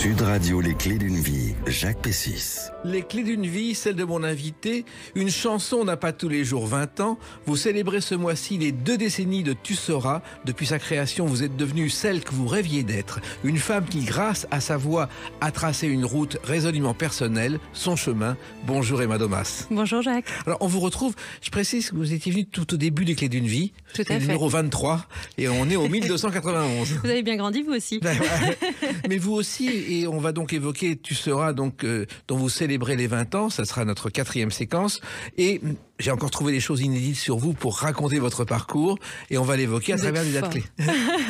Sud Radio, les clés d'une vie, Jacques Pessis. Les clés d'une vie, celle de mon invité. Une chanson n'a pas tous les jours 20 ans. Vous célébrez ce mois-ci les 2 décennies de Tu seras. Depuis sa création, vous êtes devenue celle que vous rêviez d'être. Une femme qui, grâce à sa voix, a tracé une route résolument personnelle, son chemin. Bonjour Emma Domas. Bonjour Jacques. Alors on vous retrouve, je précise que vous étiez venu tout au début des clés d'une vie. Tout à fait. Numéro 23 et on est au 1291. Vous avez bien grandi vous aussi. Mais vous aussi, et on va donc évoquer Tu seras, donc, dont vous célébrez les 20 ans, ça sera notre 4e séquence, et j'ai encore trouvé des choses inédites sur vous pour raconter votre parcours, et on va l'évoquer à travers les dates clés.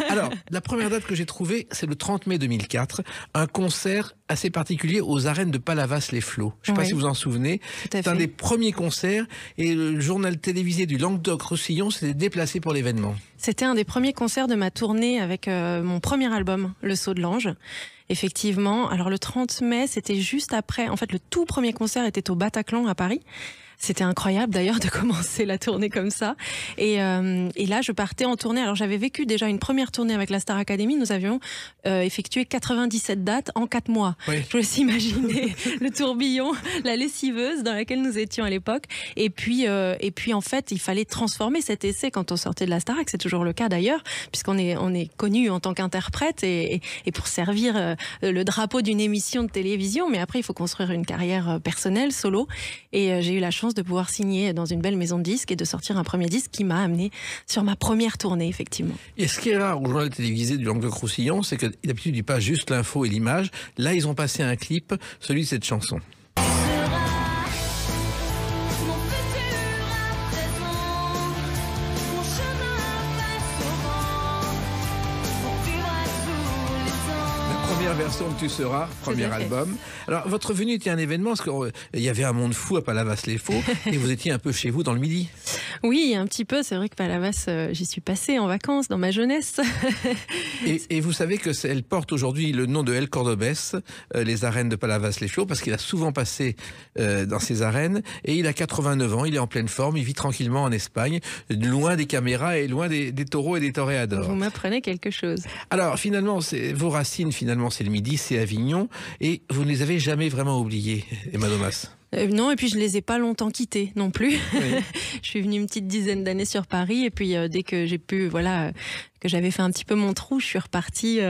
Alors, la première date que j'ai trouvée, c'est le 30 mai 2004, un concert assez particulier aux arènes de Palavas-les-Flots. Je ne sais pas si vous vous en souvenez, c'est un des premiers concerts, et le journal télévisé du Languedoc-Roussillon s'était déplacé pour l'événement. C'était un des premiers concerts de ma tournée avec mon premier album, Le Saut de l'Ange. Effectivement, alors le 30 mai, c'était juste après, en fait le tout premier concert était au Bataclan à Paris. C'était incroyable d'ailleurs de commencer la tournée comme ça. Et là, je partais en tournée. Alors j'avais vécu déjà une première tournée avec la Star Academy. Nous avions effectué 97 dates en 4 mois. Oui. Je vous laisse imaginer le tourbillon, la lessiveuse dans laquelle nous étions à l'époque. Et puis en fait, il fallait transformer cet essai quand on sortait de la Starac. C'est toujours le cas d'ailleurs, puisqu'on est connu en tant qu'interprète et pour servir le drapeau d'une émission de télévision. Mais après, il faut construire une carrière personnelle, solo. Et j'ai eu la chance de pouvoir signer dans une belle maison de disques et de sortir un premier disque qui m'a amené sur ma première tournée, effectivement. Et ce qui est rare au journal télévisé du Languedoc-Roussillon, c'est que d'habitude, il n'y a pas juste l'info et l'image. Là, ils ont passé un clip, celui de cette chanson. Première version de Tu seras, premier album. Alors, votre venue était un événement, parce qu'il y avait un monde fou à Palavas-les-Flots, et vous étiez un peu chez vous dans le Midi. Oui, un petit peu. C'est vrai que Palavas, j'y suis passée en vacances dans ma jeunesse. Et vous savez que elle porte aujourd'hui le nom de El Cordobès, les arènes de Palavas-les-Flots, parce qu'il a souvent passé dans ces arènes, et il a 89 ans, il est en pleine forme, il vit tranquillement en Espagne, loin des caméras et loin des taureaux et des toréadors. Vous m'apprenez quelque chose. Alors, finalement, vos racines, finalement, c'est le Midi, c'est Avignon, et vous ne les avez jamais vraiment oubliées, Emma Domas. Non, et puis je les ai pas longtemps quittés non plus. Oui. Je suis venue une petite dizaine d'années sur Paris, et puis dès que j'ai pu, que j'avais fait un petit peu mon trou, je suis repartie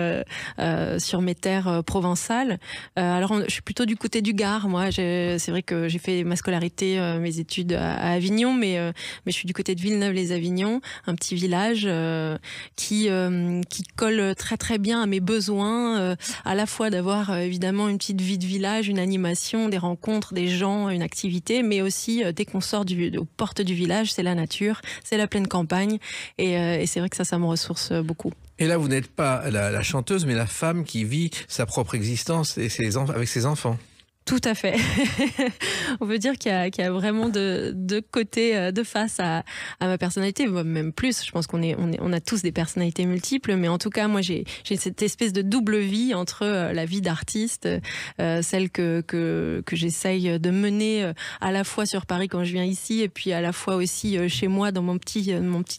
sur mes terres provençales. Alors, je suis plutôt du côté du Gard, moi. C'est vrai que j'ai fait ma scolarité, mes études à Avignon, mais je suis du côté de Villeneuve-les-Avignon, un petit village qui colle très très bien à mes besoins, à la fois d'avoir évidemment une petite vie de village, une animation, des rencontres, des gens, une activité, mais aussi dès qu'on sort aux portes du village, c'est la nature, c'est la pleine campagne, et c'est vrai que ça me ressource beaucoup. Et là, vous n'êtes pas la chanteuse, mais la femme qui vit sa propre existence et avec ses enfants. Tout à fait. On peut dire qu'il y a vraiment deux côtés, de face à ma personnalité, même plus. Je pense qu'on a tous des personnalités multiples, mais en tout cas, moi, j'ai cette espèce de double vie entre la vie d'artiste, celle que j'essaye de mener à la fois sur Paris quand je viens ici, et puis à la fois aussi chez moi dans mon petit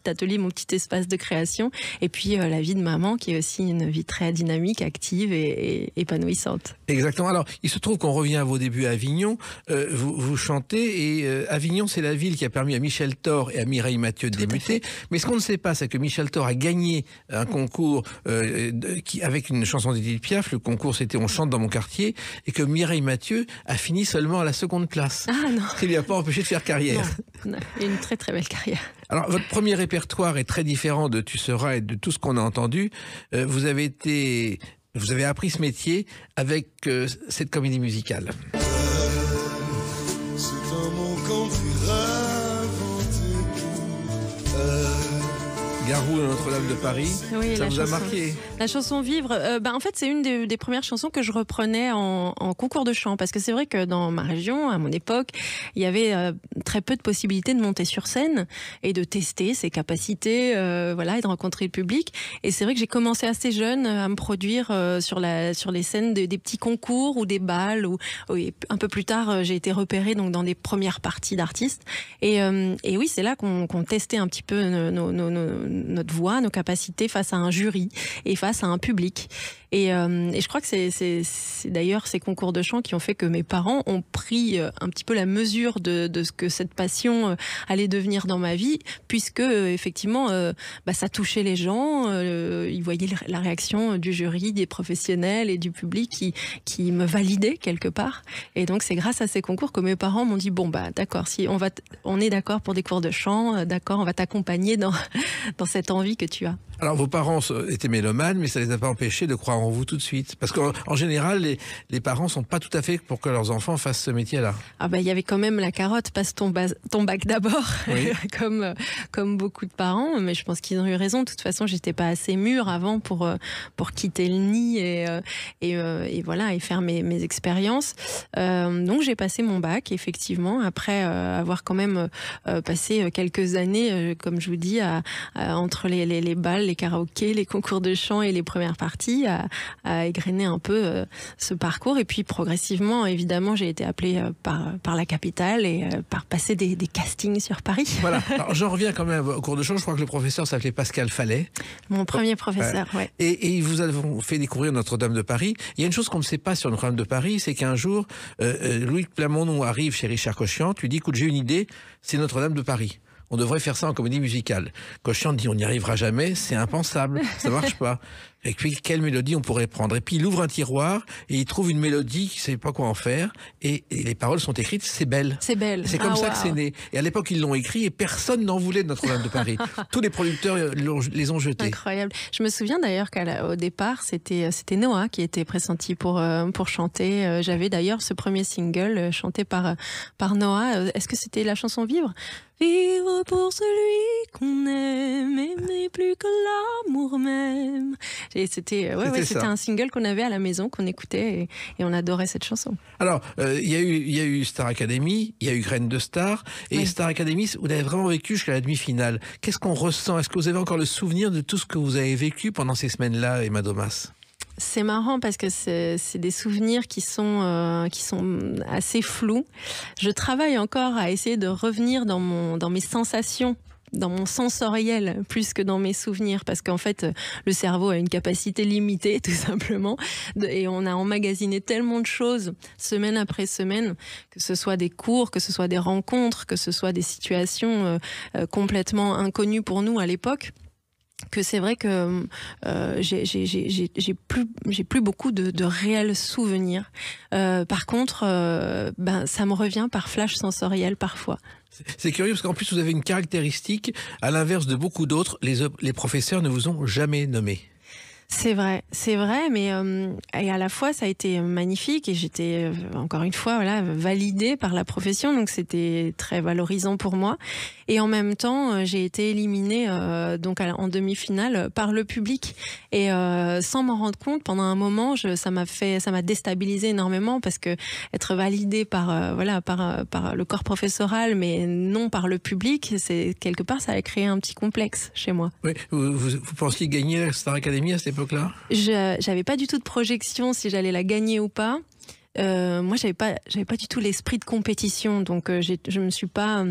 atelier, mon petit espace de création, et puis la vie de maman qui est aussi une vie très dynamique, active et épanouissante. Exactement. Alors, il se trouve qu'on revient à vos débuts à Avignon, vous chantez, et Avignon, c'est la ville qui a permis à Michel Thor et à Mireille Mathieu de débuter. Mais ce qu'on ne sait pas, c'est que Michel Thor a gagné un concours avec une chanson d'Édith Piaf. Le concours, c'était On chante dans mon quartier, et que Mireille Mathieu a fini seulement à la 2e place. Ah non. Ce qui ne lui a pas empêché de faire carrière. Non, il y a une très très belle carrière. Alors, votre premier répertoire est très différent de Tu seras et de tout ce qu'on a entendu. Vous avez appris ce métier avec cette comédie musicale. C'est un mot qu'on dira Garou de Notre-Dame de Paris, oui, ça vous a marqué? La chanson Vivre, en fait c'est une des premières chansons que je reprenais en concours de chant, parce que c'est vrai que dans ma région, à mon époque, il y avait très peu de possibilités de monter sur scène et de tester ses capacités, et de rencontrer le public. Et c'est vrai que j'ai commencé assez jeune à me produire sur les scènes des petits concours ou des balles, et un peu plus tard j'ai été repérée donc dans des premières parties d'artistes. Et oui, c'est là qu'on testait un petit peu notre voix, nos capacités face à un jury et face à un public. Et je crois que c'est d'ailleurs ces concours de chant qui ont fait que mes parents ont pris un petit peu la mesure de ce que cette passion allait devenir dans ma vie, puisque effectivement ça touchait les gens, ils voyaient la réaction du jury, des professionnels et du public qui me validaient quelque part. Et donc c'est grâce à ces concours que mes parents m'ont dit bon d'accord, si on est d'accord pour des cours de chant, d'accord, on va t'accompagner dans cette envie que tu as. Alors vos parents étaient mélomanes, mais ça ne les a pas empêchés de croire en vous tout de suite. Parce qu'en général, les parents ne sont pas tout à fait pour que leurs enfants fassent ce métier-là. Ah il y avait quand même la carotte, passe ton bac d'abord, oui. comme beaucoup de parents. Mais je pense qu'ils ont eu raison. De toute façon, j'étais pas assez mûre avant pour quitter le nid et voilà, et faire mes expériences. Donc j'ai passé mon bac, effectivement, après avoir quand même passé quelques années, comme je vous dis, entre les balles, les karaokés, les concours de chant et les premières parties, à égrener un peu ce parcours. Et puis progressivement, évidemment, j'ai été appelée par la capitale et par passer des castings sur Paris. Voilà. Alors j'en reviens quand même au cours de chant. Je crois que le professeur s'appelait Pascal Fallet. Mon premier professeur, ouais. Et vous avez fait découvrir Notre-Dame de Paris. Il y a une chose qu'on ne sait pas sur Notre-Dame de Paris, c'est qu'un jour, Louis Plamondon arrive chez Richard Cochiant, lui dit écoute, j'ai une idée, c'est Notre-Dame de Paris. On devrait faire ça en comédie musicale. Cochiant dit on n'y arrivera jamais, c'est impensable, ça marche pas. Et puis quelle mélodie on pourrait prendre? Et puis il ouvre un tiroir et il trouve une mélodie qu'il ne sait pas quoi en faire. Et les paroles sont écrites, c'est belle. C'est belle. C'est comme ça que c'est né. Et à l'époque ils l'ont écrit et personne n'en voulait de Notre-Dame de Paris. Tous les producteurs les ont jetés. Incroyable. Je me souviens d'ailleurs qu'au départ c'était Noah qui était pressenti pour chanter. J'avais d'ailleurs ce premier single chanté par Noah. Est-ce que c'était la chanson Vivre? Vivre pour celui qu'on aime, aimer plus que l'amour même. Et c'était un single qu'on avait à la maison, qu'on écoutait et on adorait cette chanson. Alors, il y a eu Star Academy, il y a eu Graines de Star, et oui. Star Academy, vous avez vraiment vécu jusqu'à la demi-finale. Qu'est-ce qu'on ressent? Est-ce que vous avez encore le souvenir de tout ce que vous avez vécu pendant ces semaines-là, Emma Domas? C'est marrant parce que c'est des souvenirs qui sont assez flous. Je travaille encore à essayer de revenir dans mes sensations, dans mon sensoriel, plus que dans mes souvenirs, parce qu'en fait, le cerveau a une capacité limitée, tout simplement, et on a emmagasiné tellement de choses, semaine après semaine, que ce soit des cours, que ce soit des rencontres, que ce soit des situations complètement inconnues pour nous à l'époque, que c'est vrai que j'ai plus beaucoup de réels souvenirs. Par contre, ça me revient par flash sensoriel parfois. C'est curieux parce qu'en plus vous avez une caractéristique, à l'inverse de beaucoup d'autres, les professeurs ne vous ont jamais nommé. C'est vrai, mais et à la fois ça a été magnifique et j'étais encore une fois validée par la profession, donc c'était très valorisant pour moi. Et en même temps, j'ai été éliminée donc en demi-finale par le public et sans m'en rendre compte pendant un moment, ça m'a déstabilisée énormément parce que être validée par le corps professoral, mais non par le public, c'est quelque part ça a créé un petit complexe chez moi. Oui, vous pensiez gagner la Star Academy à cette époque-là? J'avais pas du tout de projection si j'allais la gagner ou pas. Moi, j'avais pas du tout l'esprit de compétition, donc je me suis pas,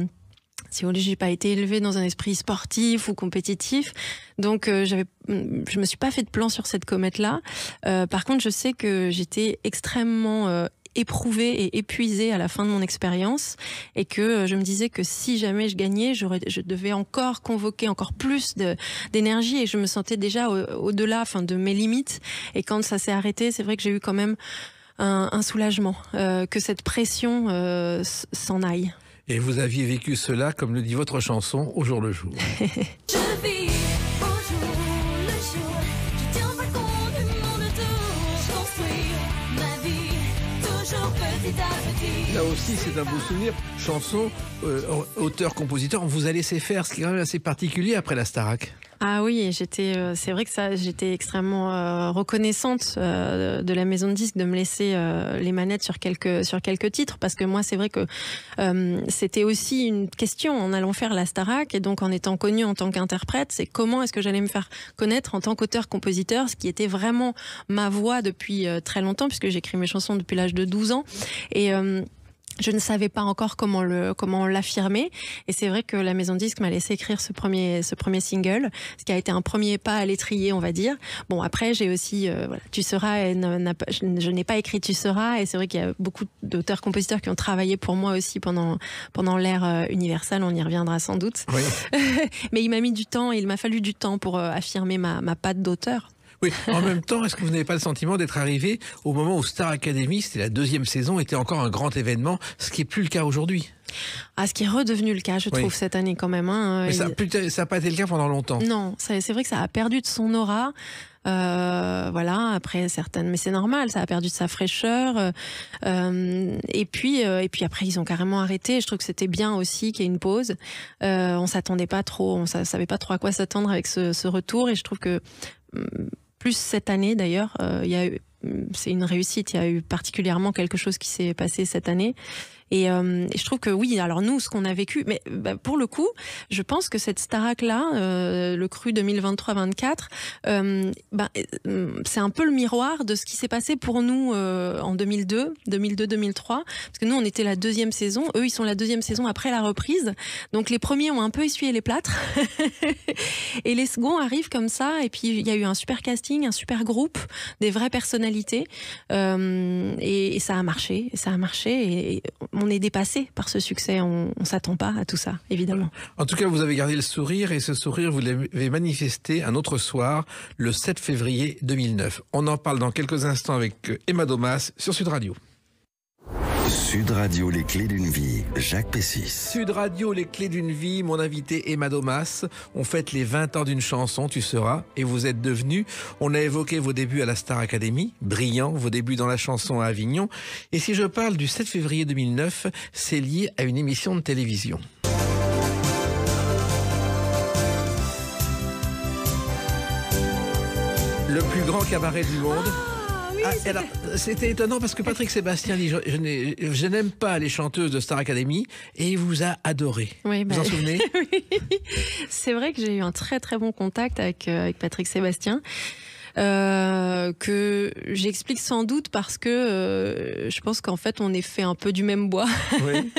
si vous voulez, j'ai pas été élevée dans un esprit sportif ou compétitif, donc je me suis pas fait de plan sur cette comète-là. Par contre, je sais que j'étais extrêmement éprouvée et épuisée à la fin de mon expérience et que je me disais que si jamais je gagnais, je devais encore convoquer encore plus d'énergie et je me sentais déjà au-delà de mes limites. Et quand ça s'est arrêté, c'est vrai que j'ai eu quand même un soulagement, que cette pression s'en aille. Et vous aviez vécu cela, comme le dit votre chanson, au jour le jour. Je vis au jour le jour, je tiens pas compte du monde autour, je construis ma vie, toujours petit à petit. Là aussi, c'est un beau souvenir. Chanson, auteur, compositeur, on vous a laissé faire, ce qui est quand même assez particulier après la Starac. Ah oui, c'est vrai que j'étais extrêmement reconnaissante de la maison de disques de me laisser les manettes sur quelques titres, parce que moi c'est vrai que c'était aussi une question en allant faire la Starac et donc en étant connue en tant qu'interprète, c'est comment est-ce que j'allais me faire connaître en tant qu'auteur-compositeur, ce qui était vraiment ma voix depuis très longtemps puisque j'écris mes chansons depuis l'âge de 12 ans je ne savais pas encore comment l'affirmer. Et c'est vrai que la maison de disque m'a laissé écrire ce premier single, ce qui a été un premier pas à l'étrier, on va dire. Bon, après, j'ai aussi Tu seras, je n'ai pas écrit Tu seras, et c'est vrai qu'il y a beaucoup d'auteurs-compositeurs qui ont travaillé pour moi aussi pendant l'ère Universal, on y reviendra sans doute. Oui. Mais il m'a fallu du temps pour affirmer ma patte d'auteur. Oui, en même temps, est-ce que vous n'avez pas le sentiment d'être arrivé au moment où Star Academy, c'était la 2e saison, était encore un grand événement, ce qui n'est plus le cas aujourd'hui? Ce qui est redevenu le cas, je trouve, cette année quand même. Mais ça n'a pas été le cas pendant longtemps. Non, c'est vrai que ça a perdu de son aura. Voilà, après certaines, mais c'est normal, ça a perdu de sa fraîcheur. Et puis après, ils ont carrément arrêté. Je trouve que c'était bien aussi qu'il y ait une pause. On s'attendait pas trop, on savait pas trop à quoi s'attendre avec ce retour. Et je trouve que plus cette année d'ailleurs, c'est une réussite. Il y a eu particulièrement quelque chose qui s'est passé cette année. Et je trouve que oui, alors nous, ce qu'on a vécu, mais pour le coup, je pense que cette Starac-là, le cru 2023-24, c'est un peu le miroir de ce qui s'est passé pour nous en 2002-2003, parce que nous, on était la 2e saison, eux, ils sont la 2e saison après la reprise, donc les premiers ont un peu essuyé les plâtres, et les seconds arrivent comme ça, et puis il y a eu un super casting, un super groupe, des vraies personnalités, et ça a marché, et on est dépassé par ce succès, on ne s'attend pas à tout ça, évidemment. En tout cas, vous avez gardé le sourire, et ce sourire, vous l'avez manifesté un autre soir, le 7 février 2009. On en parle dans quelques instants avec Emma Domas sur Sud Radio. Sud Radio, les clés d'une vie, Jacques Pessis. Sud Radio, les clés d'une vie, mon invité Emma Domas. On fête les 20 ans d'une chanson, Tu seras, et vous êtes devenue. On a évoqué vos débuts à la Star Academy, brillants, vos débuts dans la chanson à Avignon. Et si je parle du 7 février 2009, c'est lié à une émission de télévision. Le plus grand cabaret du monde. Alors, c'était étonnant parce que Patrick Sébastien dit je n'aime pas les chanteuses de Star Academy, et il vous a adoré. Oui, vous en souvenez? Oui. C'est vrai que j'ai eu un très très bon contact avec Patrick Sébastien. Que j'explique sans doute parce que je pense qu'en fait on est fait un peu du même bois. Oui.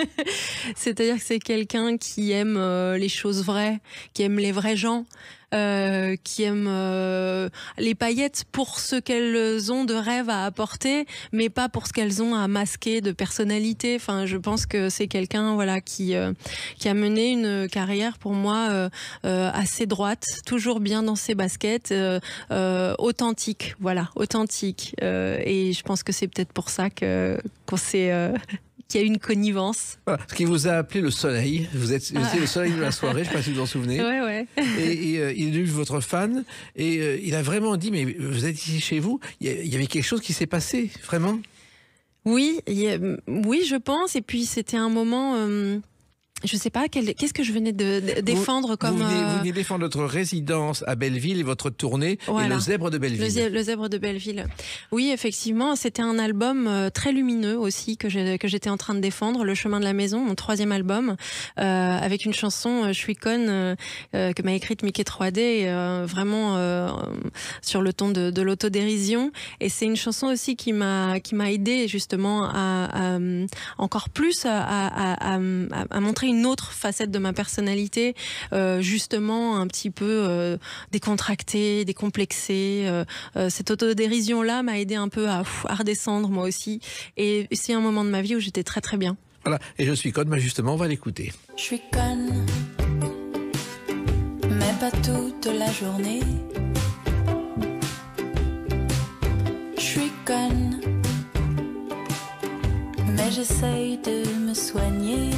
C'est-à-dire que c'est quelqu'un qui aime les choses vraies, qui aime les vrais gens, qui aiment les paillettes pour ce qu'elles ont de rêve à apporter, mais pas pour ce qu'elles ont à masquer de personnalité. Enfin, je pense que c'est quelqu'un, voilà, qui a mené une carrière pour moi assez droite, toujours bien dans ses baskets, authentique, voilà, authentique. Et je pense que c'est peut-être pour ça qu'on s'est qu'il y a une connivence. Voilà. Ce qui vous a appelé le soleil. Vous étiez le soleil de la soirée, je ne sais pas si vous en souvenez. Ouais. Et il est devenu votre fan. Et il a vraiment dit, mais vous êtes ici chez vous. Il y avait quelque chose qui s'est passé, vraiment. Oui, je pense. Et puis c'était un moment... je sais pas, qu'est-ce que je venais de défendre comme... Vous veniez défendre votre résidence à Belleville et votre tournée, voilà. Et le Zèbre de Belleville. Le Zèbre de Belleville. Oui, effectivement, c'était un album très lumineux aussi que j'étais en train de défendre, Le Chemin de la Maison, mon 3e album, avec une chanson, Je suis conne, que m'a écrite Mickey 3D, vraiment sur le ton de l'autodérision. Et c'est une chanson aussi qui m'a aidée justement à encore plus à montrer une autre facette de ma personnalité, justement un petit peu décontractée, décomplexée. Cette autodérision-là m'a aidé un peu à redescendre moi aussi. Et c'est un moment de ma vie où j'étais très très bien. Voilà, et Je suis conne, mais justement, on va l'écouter. Je suis conne, mais pas toute la journée. Je suis conne, mais j'essaye de me soigner.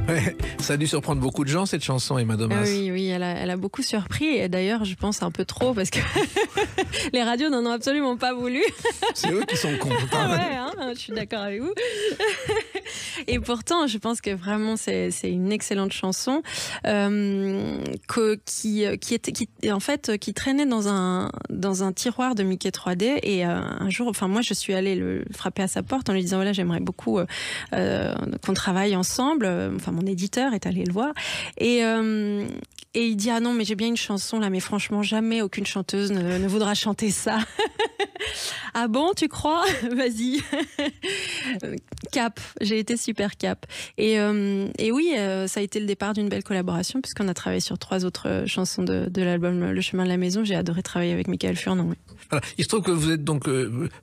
Ouais, ça a dû surprendre beaucoup de gens, cette chanson, Emma Domas. Oui, elle a beaucoup surpris. Et d'ailleurs, je pense un peu trop, parce que les radios n'en ont absolument pas voulu. C'est eux qui sont cons. Ouais, je suis d'accord avec vous. Et pourtant, je pense que vraiment, c'est une excellente chanson qui traînait dans un tiroir de Mickey 3D. Et un jour, moi, je suis allée le frapper à sa porte en lui disant, voilà, j'aimerais beaucoup qu'on travaille ensemble. Mon éditeur est allé le voir. Et il dit, ah non, mais j'ai bien une chanson là, mais franchement, jamais aucune chanteuse ne voudra chanter ça. Ah bon, tu crois? Vas-y. Cap, j'ai été super cap. Et oui, ça a été le départ d'une belle collaboration puisqu'on a travaillé sur 3 autres chansons de l'album Le Chemin de la Maison. J'ai adoré travailler avec Michael Furnon. Oui. Voilà. Il se trouve que vous êtes donc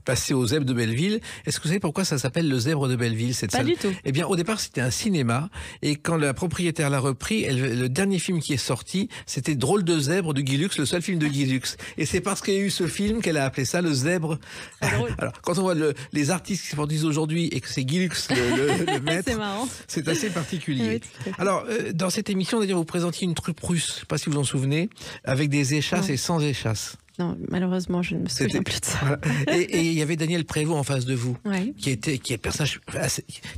passé au Zèbre de Belleville. Est-ce que vous savez pourquoi ça s'appelle le Zèbre de Belleville, cette Pas salle? du tout. Eh bien, au départ, c'était un cinéma. Et quand la propriétaire l'a repris, le dernier film qui est sorti, c'était Drôle de Zèbre de Guy Lux, le seul film de Guy Lux. Et c'est parce qu'il y a eu ce film qu'elle a appelé ça le Zèbre. Alors, quand on voit les artistes qui se produisent aujourd'hui et que c'est Guy Lux le maître, C'est marrant. c'est assez particulier. Oui, tout à fait. Alors, dans cette émission, d'ailleurs, vous présentiez une troupe russe, je ne sais pas si vous vous en souvenez, avec des échasses et sans échasses. Non, malheureusement, je ne me souviens C'était- plus de ça. Voilà. Et il y avait Daniel Prévost en face de vous, Ouais. qui est un personnage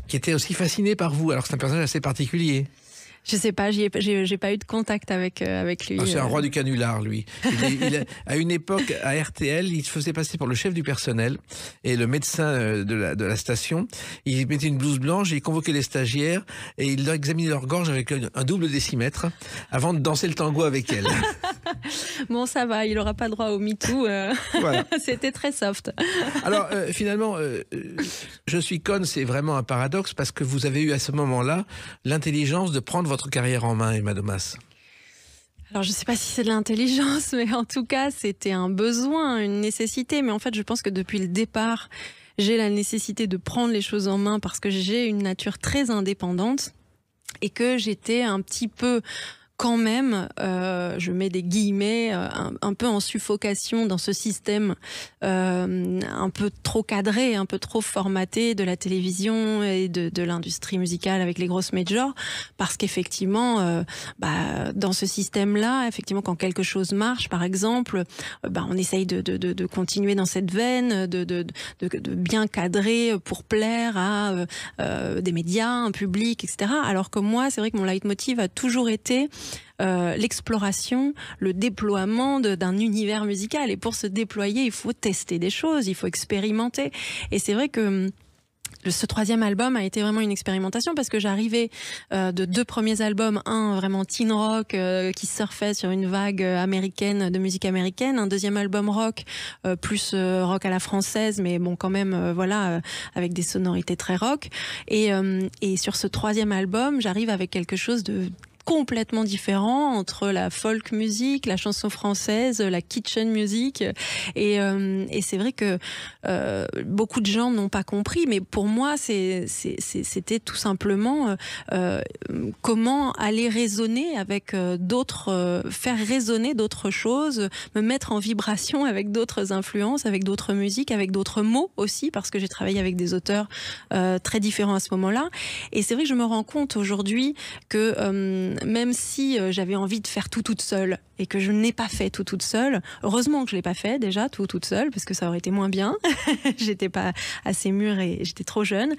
qui était aussi fasciné par vous, alors que c'est un personnage assez particulier. Je sais pas, j'ai pas eu de contact avec lui. Ah, c'est un roi du canular, lui. À une époque, à RTL, il se faisait passer pour le chef du personnel et le médecin de la station. Il mettait une blouse blanche, il convoquait les stagiaires et il leur examinait leur gorge avec un double décimètre avant de danser le tango avec elle. Bon, ça va, il aura pas droit au MeToo. Voilà. C'était très soft. Alors, finalement, je suis conne, c'est vraiment un paradoxe parce que vous avez eu à ce moment-là l'intelligence de prendre votre carrière en main, Emma Domas. Alors, je sais pas si c'est de l'intelligence, mais en tout cas, c'était un besoin, une nécessité. Mais en fait, je pense que depuis le départ, j'ai la nécessité de prendre les choses en main parce que j'ai une nature très indépendante et que j'étais un petit peu quand même, je mets des guillemets, un peu en suffocation dans ce système un peu trop cadré, un peu trop formaté de la télévision et de l'industrie musicale avec les grosses majors, parce qu'effectivement, dans ce système-là, effectivement, quand quelque chose marche, par exemple, on essaye de continuer dans cette veine, de bien cadrer pour plaire à des médias, un public, etc. Alors que moi, c'est vrai que mon leitmotiv a toujours été l'exploration, le déploiement d'un univers musical. Et pour se déployer, il faut tester des choses, il faut expérimenter. Et c'est vrai que ce 3e album a été vraiment une expérimentation parce que j'arrivais de 2 premiers albums, un vraiment teen rock qui surfait sur une vague américaine, de musique américaine, un 2e album rock, plus rock à la française, mais bon quand même avec des sonorités très rock. Et sur ce 3e album, j'arrive avec quelque chose de complètement différent entre la folk music, la chanson française, la kitchen music. Et c'est vrai que beaucoup de gens n'ont pas compris, mais pour moi, c'était tout simplement comment aller raisonner avec d'autres, faire résonner d'autres choses, me mettre en vibration avec d'autres influences, avec d'autres musiques, avec d'autres mots aussi, parce que j'ai travaillé avec des auteurs très différents à ce moment-là. Et c'est vrai que je me rends compte aujourd'hui que même si j'avais envie de faire tout toute seule et que je n'ai pas fait tout toute seule, heureusement que je l'ai pas fait déjà tout toute seule parce que ça aurait été moins bien. J'étais pas assez mûre et j'étais trop jeune.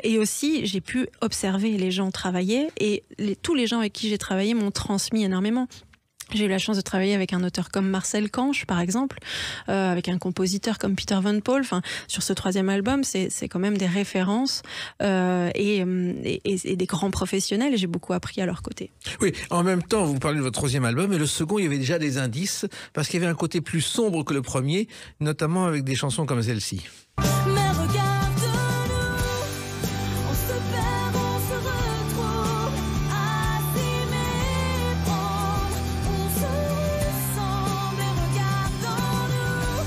Et aussi j'ai pu observer les gens travailler et tous les gens avec qui j'ai travaillé m'ont transmis énormément. J'ai eu la chance de travailler avec un auteur comme Marcel Canche, par exemple, avec un compositeur comme Peter Van Paul. Enfin, sur ce 3e album, c'est quand même des références et des grands professionnels. Et j'ai beaucoup appris à leur côté. Oui, en même temps, vous parlez de votre 3e album, et le second, il y avait déjà des indices, parce qu'il y avait un côté plus sombre que le premier, notamment avec des chansons comme celle-ci. Mais regarde-nous, on se perd, on se retrouve à s'aimer prendre, on se ressemble et regarde-nous,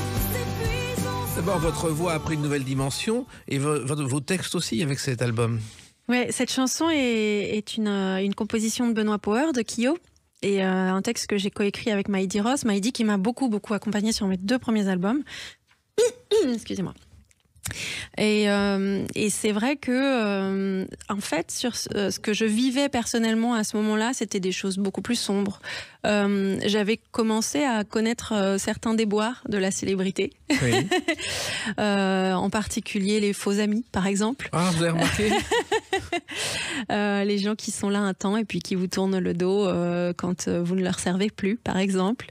on s'épuise, on se D'abord, votre voix a pris une nouvelle dimension, et vos textes aussi avec cet album. Ouais, cette chanson est une composition de Benoît Power de Kyo. Et un texte que j'ai coécrit avec Maïdi Ross. Maïdi qui m'a beaucoup accompagnée sur mes 2 premiers albums. Excusez-moi. Et c'est vrai que, en fait, sur ce que je vivais personnellement à ce moment-là, c'était des choses beaucoup plus sombres. J'avais commencé à connaître certains déboires de la célébrité. Oui. En particulier les faux amis, par exemple. Ah, vous avez remarqué? Les gens qui sont là un temps et puis qui vous tournent le dos quand vous ne leur servez plus, par exemple.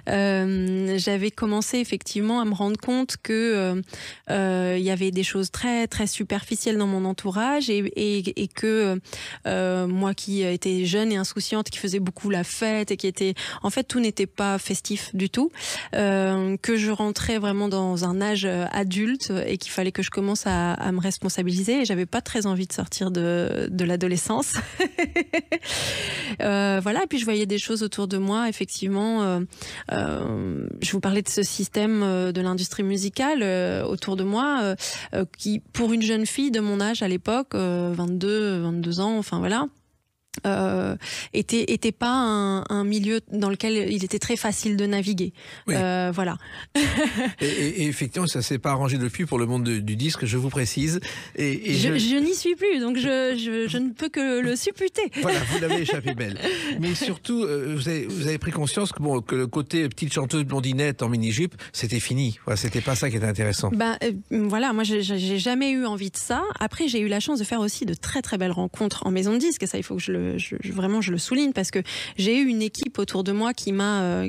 J'avais commencé effectivement à me rendre compte que il y avait des choses très très superficielles dans mon entourage et que moi qui étais jeune et insouciante, qui faisait beaucoup la fête et qui était, en fait, tout n'était pas festif du tout, que je rentrais vraiment dans un âge adulte et qu'il fallait que je commence à me responsabiliser, et j'avais pas très envie de sortir de l'adolescence. Voilà, et puis je voyais des choses autour de moi, effectivement. Je vous parlais de ce système de l'industrie musicale autour de moi, qui, pour une jeune fille de mon âge à l'époque, 22 ans, enfin voilà, était pas un milieu dans lequel il était très facile de naviguer. Oui. Voilà. Et effectivement, ça s'est pas arrangé depuis pour le monde du disque, je vous précise. Je n'y suis plus, donc je ne peux que le supputer. Voilà, vous l'avez échappé belle. Mais surtout, vous avez pris conscience que le côté petite chanteuse blondinette en mini-jupe, c'était fini. Voilà, c'était pas ça qui était intéressant. Voilà, moi j'ai jamais eu envie de ça. Après, j'ai eu la chance de faire aussi de très très belles rencontres en maison de disque, et ça, il faut que je le souligne, parce que j'ai eu une équipe autour de moi qui m'a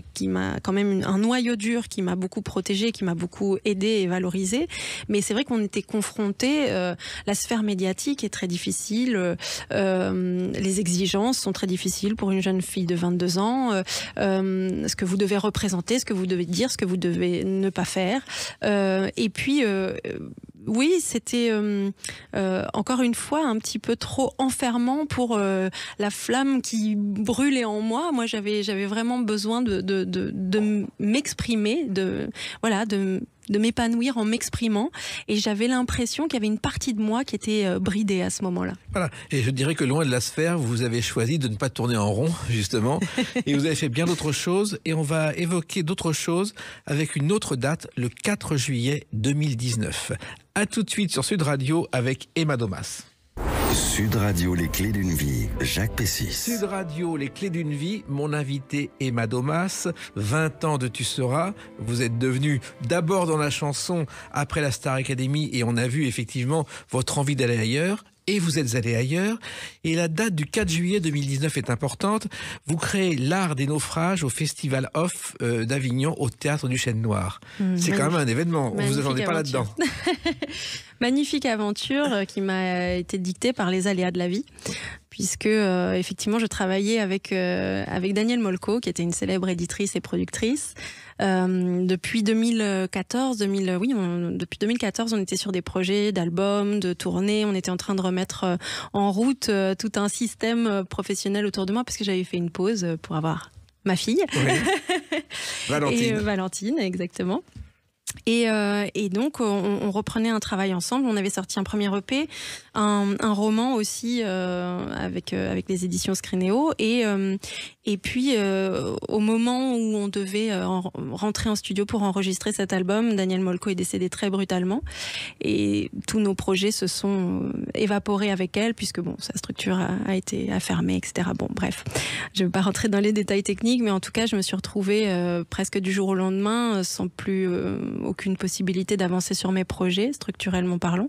quand même un noyau dur, qui m'a beaucoup protégée, qui m'a beaucoup aidée et valorisée. Mais c'est vrai qu'on était confrontés, la sphère médiatique est très difficile, les exigences sont très difficiles pour une jeune fille de 22 ans, ce que vous devez représenter, ce que vous devez dire, ce que vous devez ne pas faire. Et puis oui, c'était encore une fois un petit peu trop enfermant pour la flamme qui brûlait en moi. Moi, j'avais vraiment besoin de m'exprimer, de m'épanouir en m'exprimant, et j'avais l'impression qu'il y avait une partie de moi qui était bridée à ce moment-là. Voilà, et je dirais que loin de la sphère, vous avez choisi de ne pas tourner en rond, justement, et vous avez fait bien d'autres choses, et on va évoquer d'autres choses avec une autre date, le 4 juillet 2019. À tout de suite sur Sud Radio avec Emma Domas. Sud Radio, les clés d'une vie, Jacques Pessis. Sud Radio, les clés d'une vie, mon invité Emma Domas, 20 ans de Tu seras. Vous êtes devenu d'abord dans la chanson, après la Star Academy, et on a vu effectivement votre envie d'aller ailleurs. Et vous êtes allé ailleurs. Et la date du 4 juillet 2019 est importante. Vous créez l'Art des naufrages au Festival Off d'Avignon, au Théâtre du Chêne Noir. C'est quand même un événement. On vous attendait pas là-dedans. Magnifique aventure qui m'a été dictée par les aléas de la vie. Puisque effectivement je travaillais avec Danielle Molko, qui était une célèbre éditrice et productrice. Depuis 2014, depuis 2014, on était sur des projets d'albums, de tournées. On était en train de remettre en route tout un système professionnel autour de moi, parce que j'avais fait une pause pour avoir ma fille. Oui. Valentine. Valentine, exactement. Et donc on reprenait un travail ensemble. On avait sorti un premier EP, un roman aussi avec les éditions Scrénéo, et puis au moment où on devait rentrer en studio pour enregistrer cet album, Danielle Molko est décédée très brutalement, et tous nos projets se sont évaporés avec elle, puisque bon, sa structure a été fermée, etc. Bon, bref, je ne vais pas rentrer dans les détails techniques, mais en tout cas je me suis retrouvée presque du jour au lendemain sans plus aucune possibilité d'avancer sur mes projets, structurellement parlant,